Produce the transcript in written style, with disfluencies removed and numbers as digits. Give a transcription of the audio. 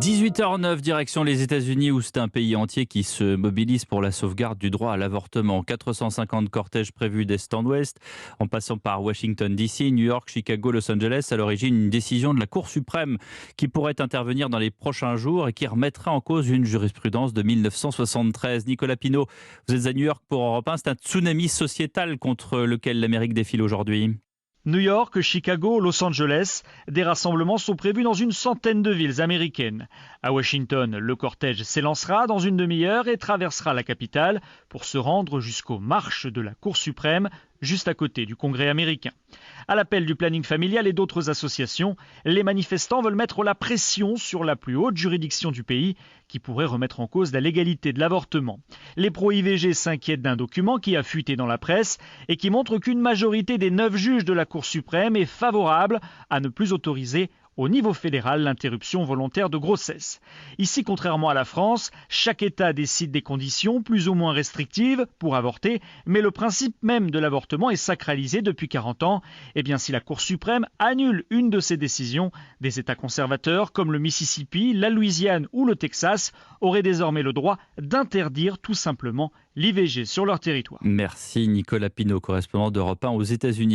18h09, direction les États-Unis, où c'est un pays entier qui se mobilise pour la sauvegarde du droit à l'avortement. 450 cortèges prévus d'est en ouest, en passant par Washington DC, New York, Chicago, Los Angeles. À l'origine, une décision de la Cour suprême qui pourrait intervenir dans les prochains jours et qui remettrait en cause une jurisprudence de 1973. Nicolas Pinault, vous êtes à New York pour Europe 1. C'est un tsunami sociétal contre lequel l'Amérique défile aujourd'hui. New York, Chicago, Los Angeles, des rassemblements sont prévus dans une centaine de villes américaines. À Washington, le cortège s'élancera dans une demi-heure et traversera la capitale pour se rendre jusqu'aux marches de la Cour suprême, juste à côté du Congrès américain. À l'appel du planning familial et d'autres associations, les manifestants veulent mettre la pression sur la plus haute juridiction du pays qui pourrait remettre en cause la légalité de l'avortement. Les pro-IVG s'inquiètent d'un document qui a fuité dans la presse et qui montre qu'une majorité des 9 juges de la Cour suprême est favorable à ne plus autoriser au niveau fédéral l'interruption volontaire de grossesse. Ici, contrairement à la France, chaque État décide des conditions plus ou moins restrictives pour avorter, mais le principe même de l'avortement est sacralisé depuis 40 ans. Eh bien, si la Cour suprême annule une de ces décisions, des États conservateurs comme le Mississippi, la Louisiane ou le Texas auraient désormais le droit d'interdire tout simplement l'IVG sur leur territoire. Merci Nicolas Pinault, correspondant d'Europe 1 aux États-Unis.